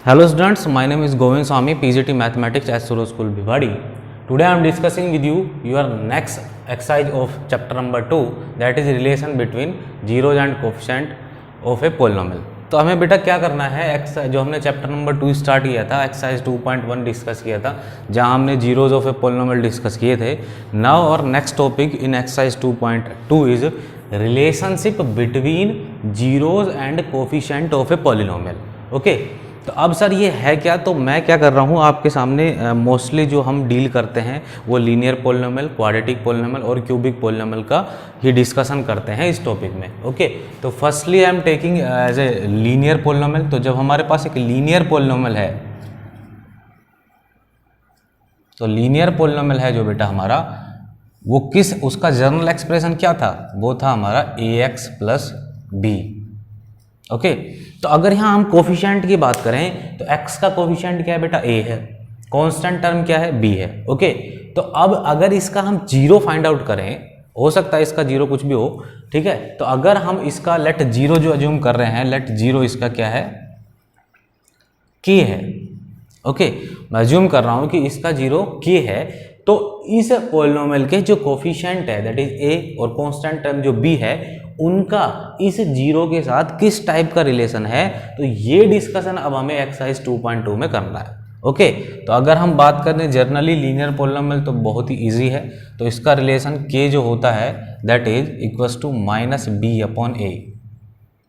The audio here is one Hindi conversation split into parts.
Hello students, my name is Govind Swami, PGT Mathematics at Suro School Bhiwadi. Today I am discussing with you your next exercise of chapter number 2, that is relation between zeros and coefficient of a polynomial. तो हमें बेटा क्या करना है, एक्सरसाइज जो हमने चैप्टर नंबर 2 स्टार्ट किया था, एक्सरसाइज 2.1 डिस्कस किया था, जहां हमने zeros of a polynomial discuss किए थे. नाउ और next topic in exercise 2.2 is relationship between zeros and coefficient of a polynomial. Okay, तो अब सर ये है क्या, तो मैं क्या कर रहा हूँ आपके सामने मोस्टली जो हम डील करते हैं वो लीनियर पोलिनोमियल, क्वाड्रेटिक पोलिनोमियल और क्यूबिक पोलिनोमियल का ही डिस्कशन करते हैं इस टॉपिक में. ओके, तो firstly I am taking as a linear polynomial. तो जब हमारे पास एक लीनियर पोलिनोमियल है, तो लीनियर पोलिनोमियल है जो बेटा हमारा, वो किस, उसका जनरल एक्सप्रेशन क्या था, वो था हमारा ax प्लस बी. ओके, तो अगर यहाँ हम कोफिशिएंट की बात करें तो x का कोफिशिएंट क्या है बेटा, a है, कांस्टेंट टर्म क्या है, b है. ओके, तो अब अगर इसका हम जीरो फाइंड आउट करें, हो सकता है इसका जीरो कुछ भी हो, ठीक है. तो अगर हम इसका लेट जीरो जो अज्यूम कर रहे हैं, लेट जीरो इसका क्या है, k है. ओके, मैं अज्यूम कर रहा हूं कि इसका जीरो k है. तो इस पोलिनोमियल के जो कोफिशिएंट है दैट इज a और कांस्टेंट टर्म जो b है, उनका इस जीरो के साथ किस टाइप का रिलेशन है, तो ये डिस्कशन अब हमें एक्सरसाइज 2.2 में करना है. ओके, तो अगर हम बात करें जनरली लीनियर पोलिनोमियल तो बहुत ही इजी है. तो इसका रिलेशन k जो होता है that is equals to minus B upon A.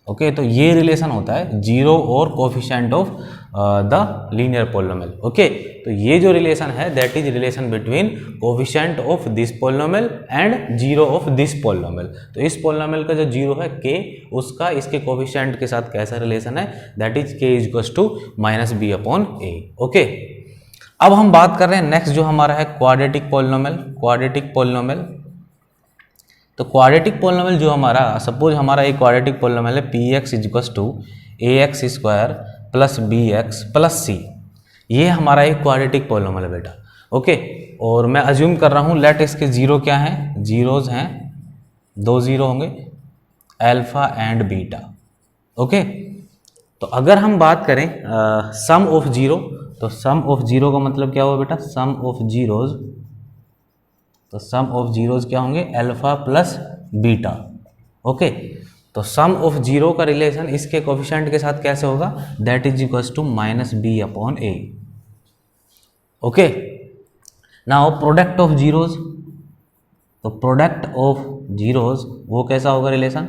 Okay, तो ये रिलेशन होता है जीरो और coefficient of the linear polynomial. Okay, तो ये जो रिलेशन है that is relation between coefficient of this polynomial and zero of this polynomial. तो इस पोलिनोमियल का जो जीरो है k, उसका इसके कोफिशिएंट के साथ कैसा रिलेशन है, that is k is equals to minus B upon A. Okay, अब हम बात कर रहे हैं नेक्स्ट जो हमारा है क्वाड्रेटिक पोलिनोमियल. क्वाड्रेटिक पोलिनोमियल, तो क्वाड्रेटिक पोलिनोमियल जो हमारा, सपोज हमारा एक क्वाड्रेटिक पोलिनोमियल है P x is equals to A X square plus B X plus C. ये हमारा एक क्वाड्रेटिक पोलिनोमियल है बेटा. ओके, और मैं अज्यूम कर रहा हूँ लेट इसके जीरो क्या हैं, जीरोज हैं, दो जीरो होंगे, अल्फा एंड बीटा. ओके, तो अगर हम बात करें सम ऑफ जीरो, तो सम ऑफ जीरो का मतलब क्या हुआ बेटा, सम ऑफ जीरोज, तो सम ऑफ जीरोज क्या होंगे, अल्फा प्लस बीटा. ओके, तो सम ऑफ जीरो का रिलेशन इसके कोफिशिएंट के साथ कैसे होगा, that is equals to minus B upon A. Okay, now product of zeros, तो प्रोडक्ट ऑफ जीरोज वो कैसा होगा रिलेशन,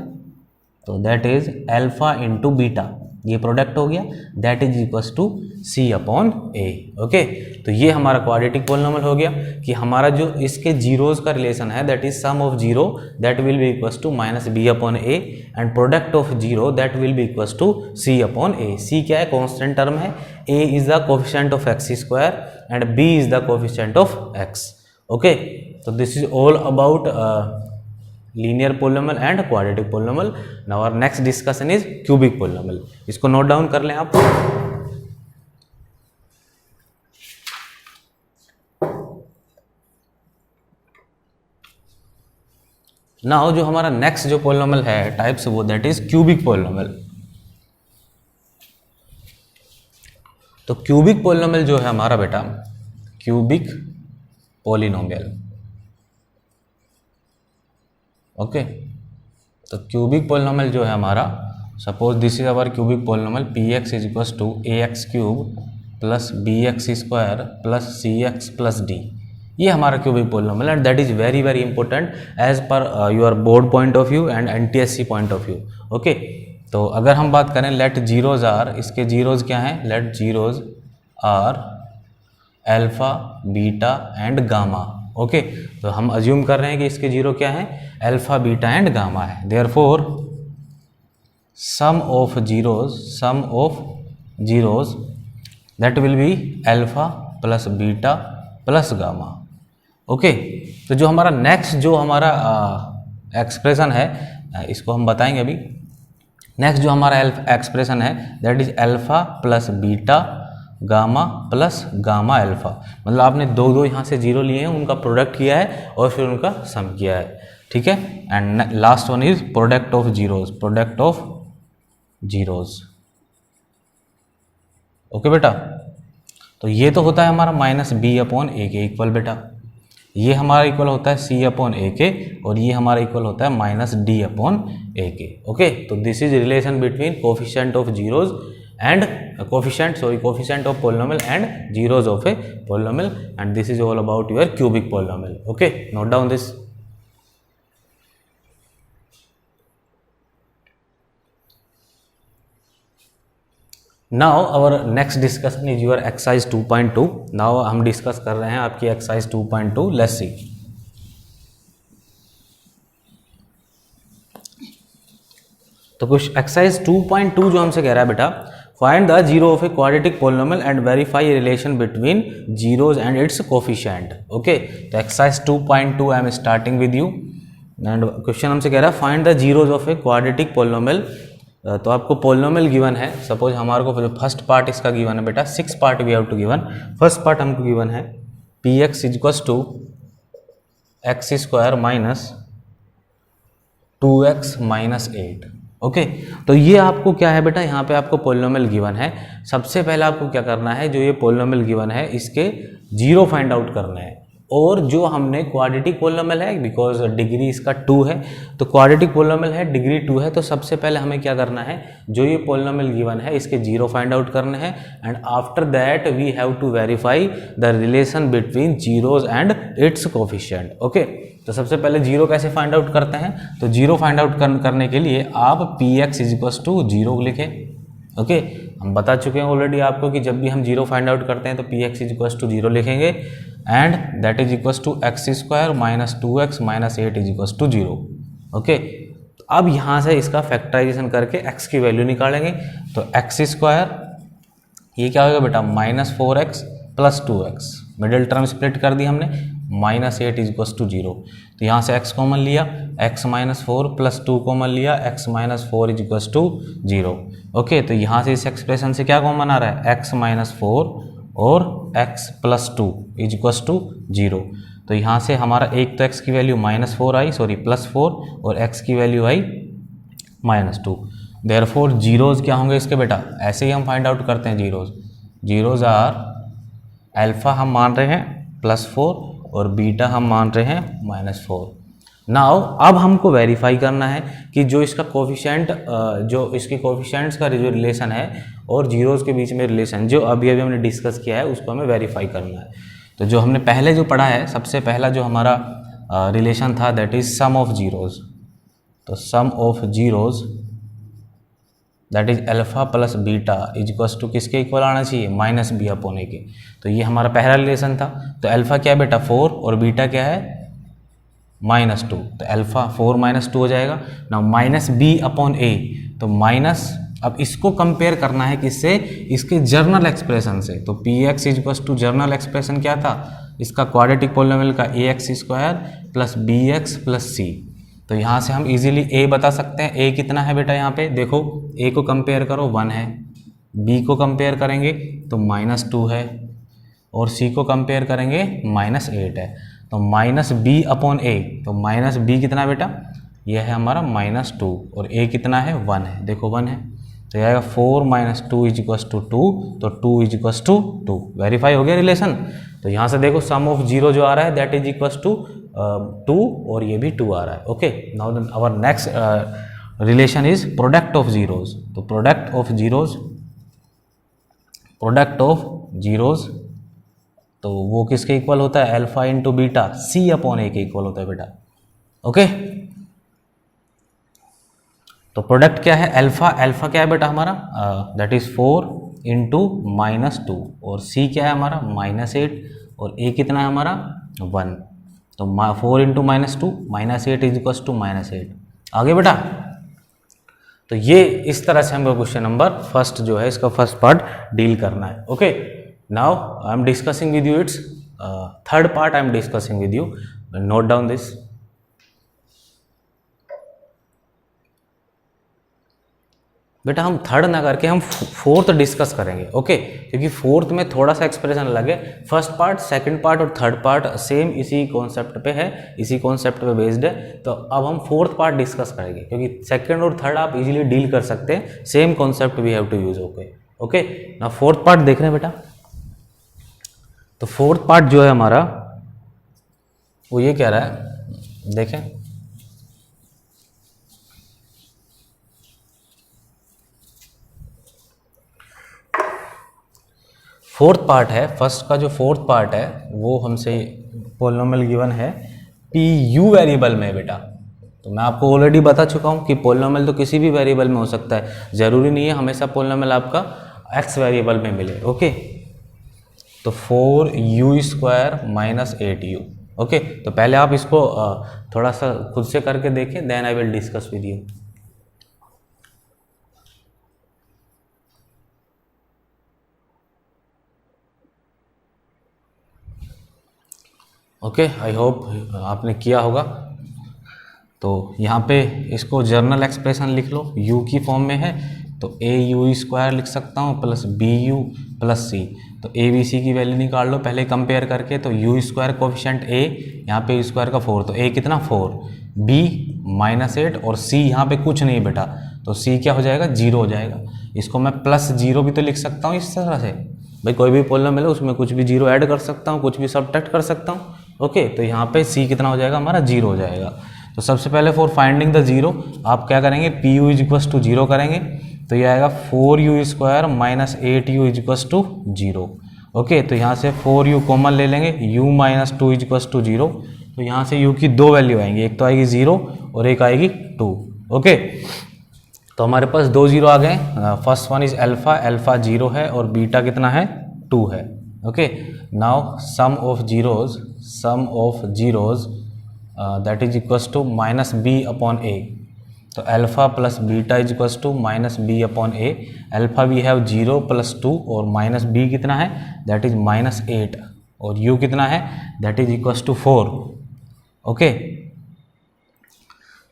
तो that is alpha into beta. ये प्रोडक्ट हो गया, that is equals to C upon A. Okay, तो ये हमारा क्वाड्रेटिक पोलिनोमियल हो गया कि हमारा जो इसके जीरोज का रिलेशन है that is sum of zero that will be equals to minus B upon A, and product of zero that will be equals to C upon A. C क्या है, कांस्टेंट टर्म है, A is the coefficient of X square and B is the coefficient of X. Okay, तो this is all about linear polynomial and quadratic polynomial. Now our next discussion is cubic polynomial. इसको नोट डाउन कर लें आप. नाउ जो हमारा नेक्स्ट जो पोलिनोमियल है टाइप्स, वो दैट इज क्यूबिक पोलिनोमियल. तो क्यूबिक पोलिनोमियल जो है हमारा बेटा, क्यूबिक पोलिनोमियल. ओके, तो क्यूबिक पोलिनोमियल जो है हमारा, suppose this is our cubic polynomial p x is equals to A x cube plus B x square plus c x plus d. ये हमारा cubic polynomial and that is very very important as per your board point of view and NTSC point of view. Okay, तो अगर हम बात करें लेट जीरोज आर, इसके जीरोज क्या हैं, let zeros are alpha beta and gamma. Okay, तो हम अज्यूम कर रहे हैं कि इसके जीरो क्या है, अल्फा बीटा एंड गामा है. Therefore sum of zeros that will be alpha plus beta plus gamma. Okay, तो जो हमारा नेक्स्ट जो हमारा एक्सप्रेशन है, इसको हम बताएंगे अभी. नेक्स्ट जो हमारा एक्सप्रेशन है that is alpha plus beta gamma plus gamma alpha. मतलब आपने दो दो यहाँ से जीरो लिए हैं, उनका प्रोडक्ट किया है और फिर उनका सम किया है. ठीक है, and last one is product of zeros. Product of zeros, okay बेटा, तो ये तो होता है हमारा माइनस बी अपॉन ए के इक्वल बेटा, ये हमारा इक्वल होता है सी अपॉन ए के, और ये हमारा इक्वल होता है माइनस डी अपॉन ए के। ओके, तो this is relation between coefficient of zeros and coefficient of polynomial and zeros of a polynomial, and this is all about your cubic polynomial. Okay, note down this. Now our next discussion is your exercise 2.2। Now हम डिस्कस कर रहे हैं आपकी एक्सरसाइज 2.2। Let's see. तो कुछ एक्सरसाइज 2.2 जो हमसे कह रहा है बेटा, find the zero of a quadratic polynomial and verify relation between zeros and its coefficient. Okay, तो exercise 2.2 I am starting with you, and question हमसे कह रहा है find the zeros of a quadratic polynomial. तो आपको पोलिनोमियल गिवन है, सपोज हमारे को जो फर्स्ट पार्ट इसका गिवन है बेटा, 6 part we have to given. First part हमको गिवन है P x is equals to x square minus 2x minus 8। Okay, तो ये आपको क्या है बेटा, यहाँ पे आपको पोलिनोमियल गिवन है। सबसे पहले आपको क्या करना है, जो ये पोलिनोमियल गिवन है इसके जीरो फाइंड आउट करना है। और जो हमने क्वाड्रेटिक पोलिनोमियल है, बिकॉज डिग्री इसका 2 है, तो क्वाड्रेटिक पोलिनोमियल है, डिग्री 2 है, तो सबसे पहले हमें क्या करना है, जो ये पोलिनोमियल गिवन है इसके जीरो फाइंड आउट करने हैं, and after that we have to verify the relation between zeros and its coefficient. Okay, तो सबसे पहले जीरो कैसे फाइंड आउट करते हैं, तो जीरो फाइंड आउट करने के लिए आप P x is equals to zero लिखें। ओके, हम बता चुके हैं ऑलरेडी आपको कि जब भी हम जीरो फाइंड आउट करते हैं तो P x is equals to zero लिखेंगे, and that is equals to x square minus 2x minus 8 is equals to zero. Okay, अब यहाँ से इसका फैक्टराइजेशन करके x की वैल्यू निकालेंगे। तो एक्स स्क्वायर ये क्या होगा बेटा, minus 4x plus 2x, middle term split कर दी हमने, minus 8 is equals to zero. तो यहाँ से x कॉमन लिया, x माइनस 4 प्लस 2 कॉमन लिया, x minus 4 is equals to zero. Okay, तो यहाँ से इस एक्सप्रेशन से क्या कॉमन आ रहा है, x माइनस 4 और x plus 2 is equals to zero. तो यहाँ से हमारा एक तो x की वैल्यू माइनस 4 आई, सॉरी प्लस 4, और x की वैल्यू आई माइनस 2। देयरफॉर जीरोज क्या होंगे इसके बेटा, ऐसे ही हम फाइंड आउट करते हैं जीरोज। जीरोज आर अल्फा हम मान रहे हैं +4 और बीटा हम मान रहे हैं -4। नाउ अब हमको वेरीफाई करना है कि जो इसका कोफिशिएंट, जो इसके कोफिशिएंट्स का जो रिलेशन है और जीरोज़ के बीच में रिलेशन जो अभी हमने डिस्कस किया है उसको हमें वेरीफाई करना है। तो जो हमने पहले जो पढ़ा है, सबसे पहला जो हमारा रिलेशन था that is sum of zeros. तो sum of zeros that is alpha plus beta is equals to किसके इक्वल आना चाहिए, माइनस बी अपॉन ए के। तो ये हमारा पहला रिलेशन था। तो अल्फा क्या है बेटा 4 और बीटा क्या है -2, तो अल्फा 4 -2 हो जाएगा ना, माइनस बी अपॉन ए। तो माइनस, अब इसको कंपेयर करना है किससे, इसके जर्नल एक्सप्रेशन से। तो P x is equals to general expression क्या था इसका, क्वाड्रेटिक पोलिनोमियल का A X square plus B X plus C. तो यहाँ से हम इजीली a बता सकते हैं। a कितना है बेटा, यहाँ पे देखो a को कंपेयर करो 1 है, b को कंपेयर करेंगे तो -2 है, और c को कंपेयर करेंगे -8 है। तो माइनस बी अपॉन ए, तो माइनस बी कितना बेटा, यह है हमारा -2, और a कितना है 1 है, देखो 1 है। तो यह आएगा 4 - 2 इज इक्वस टू 2, तो 2 इज इक्वस टू 2। वेरीफाई हो गया रिलेशन। तो यहाँ से देखो सम ऑफ जीरो जो आ रहा है दैट इज इक्वस टू 2, और ये भी 2 आ रहा है। Okay, now our next relation is product of zeros. तो प्रोडक्ट ऑफ जीरोज तो वो किसके इक्वल होता है, alpha into beta c upon a के इक्वल होता है बेटा। ओके, तो प्रोडक्ट क्या है, अल्फा क्या है बेटा हमारा, दैट इज 4 इंटू -2, और सी क्या है हमारा -8, और ए कितना है हमारा 1। तो 4 इंटू -2 -8 इज इक्वस टू -8। आगे बेटा, तो ये इस तरह से हमको क्वेश्चन नंबर फर्स्ट जो है इसका फर्स्ट पार्ट डील करना है। Okay, now I am discussing with you it's third part, I am discussing with you, note down this. बेटा हम थर्ड ना करके हम फोर्थ डिस्कस करेंगे। ओके, क्योंकि फोर्थ में थोड़ा सा एक्सप्रेशन अलग है। फर्स्ट पार्ट, सेकंड पार्ट और थर्ड पार्ट सेम इसी कॉन्सेप्ट पे है, इसी कॉन्सेप्ट पे बेस्ड है। तो अब हम फोर्थ पार्ट डिस्कस करेंगे, क्योंकि सेकंड और थर्ड आप इजीली डील कर सकते हैं, same concept we have to use. Okay okay ना फोर्थ पार्ट देख रहे हैं बेटा। तो फोर्थ पार्ट जो है हमारा वो ये कह रहा है, देखें फोर्थ पार्ट है, फर्स्ट का जो फोर्थ पार्ट है वो हमसे पोलिनोमियल गिवन है पी यू वेरिएबल में बेटा। तो मैं आपको ऑलरेडी बता चुका हूँ कि पोलिनोमियल तो किसी भी वेरिएबल में हो सकता है, ज़रूरी नहीं है हमेशा पोलिनोमियल आपका एक्स वेरिएबल में मिले। ओके तो 4u² माइनस 8u। ओके तो पहले आप इसको थोड़ा सा खुद से करके देखें, then I will discuss with you. Okay I hope आपने किया होगा। तो यहाँ पे इसको जर्नल एक्सप्रेशन लिख लो, u की फॉर्म में है तो au² लिख सकता हूँ प्लस bu प्लस c। तो a b c की वैल्यू निकाल लो पहले कंपेयर करके। तो u² कोफिशिएंट a, यहाँ पे u² का 4, तो a कितना 4, b -8 और c यहाँ पे कुछ नहीं बेटा, तो c क्या हो जाएगा 0 हो जाएगा। इसको मैं प्लस 0 भी तो लिख सकता हूँ इस तरह से, भाई कोई भी पोलिनोमियल है उसमें कुछ भी 0 ऐड कर सकता हूँ, कुछ भी सबट्रैक्ट कर सकता हूँ। ओके तो यहाँ पे c कितना हो जाएगा हमारा 0 हो जाएगा। तो सबसे पहले फॉर फाइंडिंग द 0 आप क्या करेंगे, पी यू इक्वस टू 0 करेंगे तो ये आएगा 4u² minus 8u equals to 0। Okay तो यहाँ से 4u कॉमन ले लेंगे, u माइनस 2 इक्वस टू 0। तो यहाँ से u की दो वैल्यू आएंगी, एक तो आएगी 0 और एक आएगी 2। ओके तो हमारे पास दो 0 आ गए। First one is alpha, alpha 0 है और बीटा कितना है 2 है। Okay now sum of zeros that is equals to minus B upon A. तो alpha plus beta is equals to minus B upon A. Alpha we have 0 plus 2 और माइनस बी कितना है दैट इज माइनस 8 और u कितना है that is equals to 4। Okay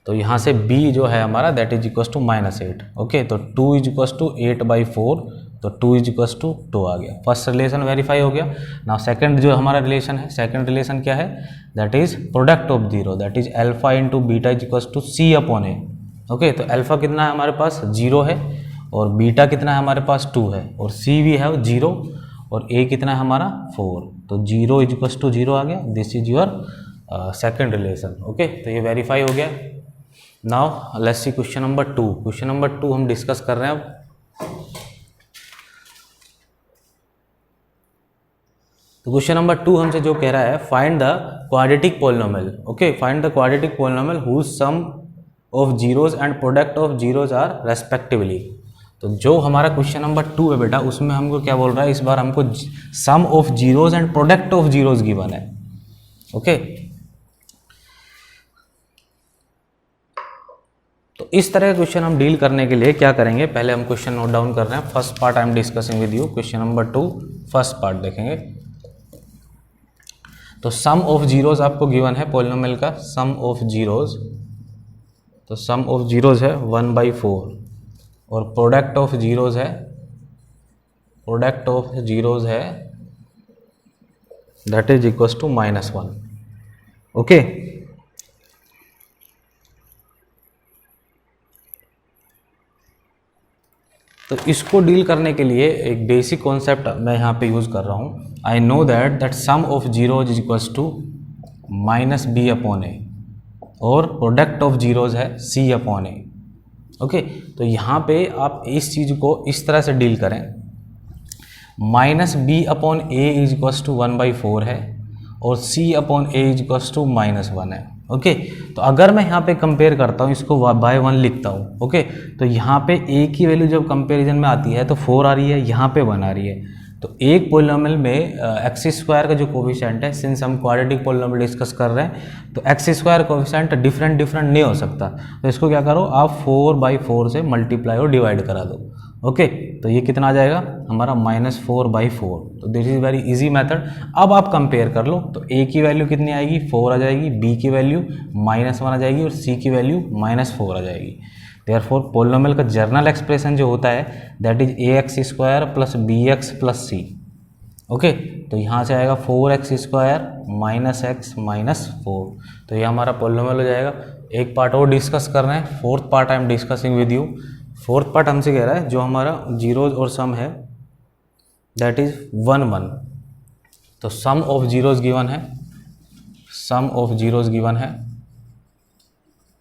तो यहाँ से b जो है हमारा that is equals to minus 8। Okay तो 2 इज इक्वस टू 8/4, तो 2 इज इक्वस टू 2 आ गया। फर्स्ट रिलेशन वेरीफाई हो गया। नाउ सेकंड जो हमारा रिलेशन है, सेकंड रिलेशन क्या है that is product of 0 that is alpha into beta is equals to c upon A. Okay तो अल्फा कितना है हमारे पास 0 है और बीटा कितना है हमारे पास 2 है और c भी है 0 और a कितना है हमारा 4। तो 0 इज इक्वस टू 0 आ गया। This is your second relation. Okay तो ये वेरीफाई हो गया। Now let's see question number 2। Question number 2 हम डिस्कस कर रहे हैं अब। तो क्वेश्चन नंबर 2 हमसे जो कह रहा है find the quadratic polynomial. Okay find the quadratic polynomial whose sum of zeros and product of zeros are respectively. तो जो हमारा क्वेश्चन नंबर 2 है बेटा उसमें हमको क्या बोल रहा है, इस बार हमको sum of zeros and product of zeros given है। ओके तो इस तरह का क्वेश्चन हम डील करने के लिए क्या करेंगे, पहले हम क्वेश्चन नोट डाउन कर रहे हैं। First part I am discussing with you. Question number 2 first part देखेंगे। तो सम ऑफ जीरोज आपको गिवन है पोलिनोमियल का सम ऑफ जीरोज। तो सम ऑफ जीरोज है 1/4 और प्रोडक्ट ऑफ जीरोज है that is equals to -1। Okay तो इसको डील करने के लिए एक बेसिक कॉन्सेप्ट मैं यहाँ पे यूज़ कर रहा हूँ। I know that sum of zeros is equals to minus B upon A और प्रोडक्ट ऑफ जीरोज है c अपॉन ए। ओके तो यहाँ पे आप इस चीज़ को इस तरह से डील करें, minus B upon a is equals to 1/4 है और c upon a is equals to -1 है। ओके तो अगर मैं यहाँ पे कंपेयर करता हूँ, इसको बाय 1 लिखता हूँ। ओके तो यहाँ पे a की वैल्यू जब कंपैरिजन में आती है तो 4 आ रही है, यहाँ पे 1 आ रही है। तो एक पोलिनोमियल में x² का जो कोफिशिएंट है, सिंस हम क्वाड्रेटिक पोलिनोमियल डिस्कस कर रहे हैं तो x² कोफिशिएंट डिफरेंट नहीं हो सकता। तो इसको क्या करो आप 4/4 से मल्टीप्लाई और डिवाइड करा दो। ओके तो ये कितना आ जाएगा हमारा -4/4। तो this is very easy method. अब आप कंपेयर कर लो तो a की वैल्यू कितनी आएगी 4 आ जाएगी, b की वैल्यू -1 आ जाएगी और c की वैल्यू -4 आ जाएगी। देयरफॉर पोलिनोमियल का जर्नल एक्सप्रेशन जो होता है that is ax² plus bx plus c। Okay तो यहाँ से आएगा 4x² -x -4। तो ये हमारा पोलिनोमियल हो जाएगा। एक पार्ट और डिस्कस कर रहे हैं, fourth part I am discussing with you. Fourth part हमसे कह रहा है जो हमारा जीरोज और सम है दैट इज 1 1। तो सम ऑफ जीरोज गिवन है, सम ऑफ जीरोज गिवन है,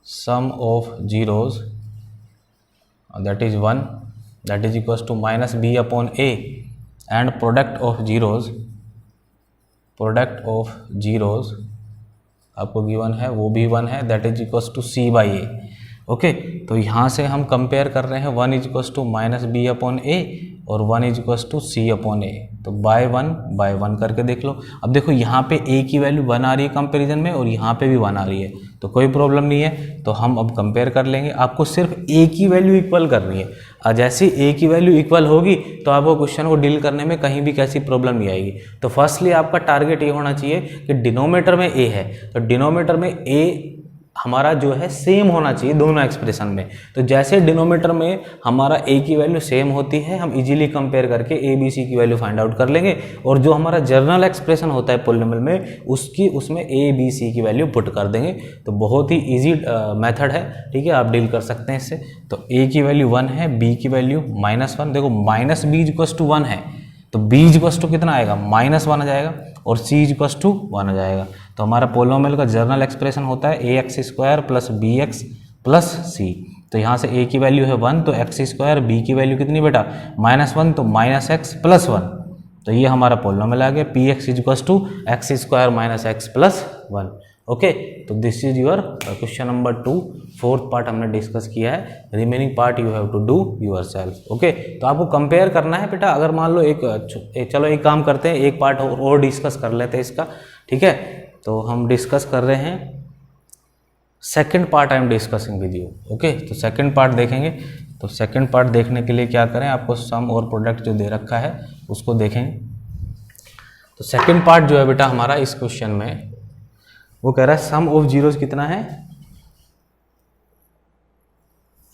sum of zeros that is 1 that is equals to minus B upon A and product of zeros, product of zeros आपको गिवन है वो भी 1 है that is equals to C by A. Okay, तो यहाँ से हम कंपेयर कर रहे हैं 1 is equals to minus B upon A और 1 is equals to C upon A. तो बाय वन करके देख लो। अब देखो यहाँ पे ए की वैल्यू 1 आ रही है कंपैरिजन में और यहाँ पे भी 1 आ रही है, तो कोई प्रॉब्लम नहीं है। तो हम अब कंपेयर कर लेंगे, आपको सिर्फ ए की वैल्यू इक्वल करनी है और जैसे ए की वैल्यू इक्वल होगी तो आपको क्वेश्चन को डील करने में कहीं भी कैसी प्रॉब्लम नहीं आएगी। तो फर्स्टली आपका टारगेट ये होना चाहिए कि डिनोमिनेटर में ए है तो डिनोमिनेटर में ए हमारा जो है सेम होना चाहिए दोनों एक्सप्रेशन में। तो जैसे डिनोमिनेटर में हमारा ए की वैल्यू सेम होती है हम इजीली कंपेयर करके ए बी सी की वैल्यू फाइंड आउट कर लेंगे और जो हमारा जर्नल एक्सप्रेशन होता है पॉलिनोमियल में उसमें ए बी सी की वैल्यू पुट कर देंगे। तो बहुत ही इजी मेथड है, ठीक है, आप डील कर सकते हैं इससे। तो ए की वैल्यू 1 है, बी की वैल्यू -1। देखो माइनस बी इक्वल्स टू 1 है तो b इक्वल्स टू कितना आएगा -1 आ जाएगा और c इक्वल्स टू 1 आ जाएगा। तो हमारा पोलिनोमियल का जर्नल एक्सप्रेशन होता है ax² plus bx plus c। तो यहाँ से a की वैल्यू है 1 तो x², b की वैल्यू कितनी बेटा -1 तो -x प्लस 1। तो ये हमारा पोलिनोमियल आ गया px equals to x² minus x plus 1। Okay, तो this is your question number 2। Fourth part हमने डिस्कस किया है, remaining part you have to do yourself. Okay, तो आपको कंपेयर करना है बेटा। अगर मान लो चलो एक काम करते हैं, एक पार्ट और डिस्कस कर लेते हैं इसका, ठीक है। तो हम डिस्कस कर रहे हैं second part, I am discussing with you. Okay, तो सेकंड पार्ट देखेंगे। तो सेकंड पार्ट देखने के लिए क्या करें, आपको सम और प्रोडक्ट जो दे रखा है उसको देखेंगे। तो सेकंड पार्ट जो है बेटा हमारा इस क्वेश्चन में वो कह रहा है सम ऑफ जीरोज कितना है,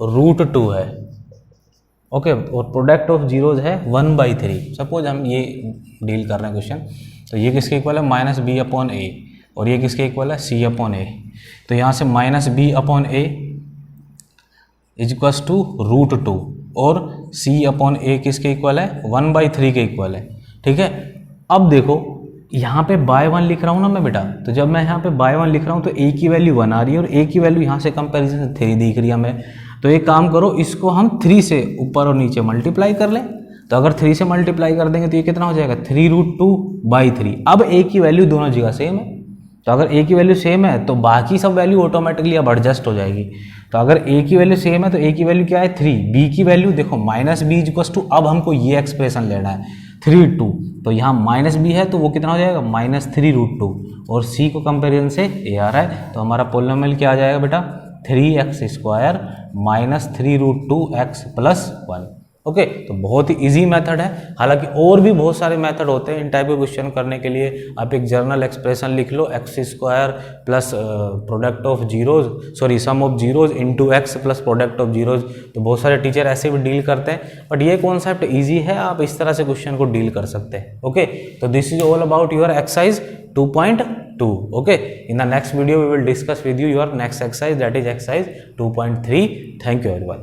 √2 है। ओके, और प्रोडक्ट ऑफ जीरोज है 1/3। सपोज हम ये डील कर रहे हैं क्वेश्चन, तो ये किसके इक्वल है -b अपॉन ए और ये किसके इक्वल है c अपॉन ए। तो यहाँ से -b upon a is equals to √2 और c अपॉन ए किसके इक्वल है 1/3 के इक्वल है, ठीक है। अब देखो यहाँ पे बाय 1 लिख रहा हूँ ना मैं बेटा, तो जब मैं यहाँ पे बाय 1 लिख रहा हूँ तो a की वैल्यू 1 आ रही है और a की वैल्यू यहाँ से कंपैरिजन 3 दिख रही है हमें। तो एक काम करो, इसको हम 3 से ऊपर और नीचे मल्टीप्लाई कर लें। तो अगर 3 से मल्टीप्लाई कर देंगे तो ये कितना हो जाएगा 3√2/3। अब a की वैल्यू दोनों जगह सेम है, तो अगर a की वैल्यू सेम है तो बाकी सब वैल्यू ऑटोमेटिकली अब एडजस्ट हो जाएगी। तो अगर a की वैल्यू सेम है तो a की वैल्यू क्या है 3, b की वैल्यू देखो -b इक्वल्स टू, अब हमको ये एक्सप्रेशन लेना है 3/2। तो यहाँ -b है तो वो कितना हो जाएगा -3√2 और c को कंपेरिजन से a आ रहा है। तो हमारा पोलिनोमियल क्या आ जाएगा बेटा 3x² minus 3√2x plus 1। Okay, तो बहुत ही इजी मेथड है। हालांकि और भी बहुत सारे मेथड होते हैं इन टाइप के क्वेश्चन करने के लिए। आप एक जर्नल एक्सप्रेशन लिख लो x² plus product of zeros, sorry sum of zeros into x plus product of zeros. तो बहुत सारे टीचर ऐसे भी डील करते हैं, बट ये कॉन्सेप्ट ईजी है, आप इस तरह से क्वेश्चन को डील कर सकते हैं। ओके, तो this is all about your exercise 2.2. Okay, in the next video we will discuss with you your next exercise, that is exercise 2.3. Thank you everyone.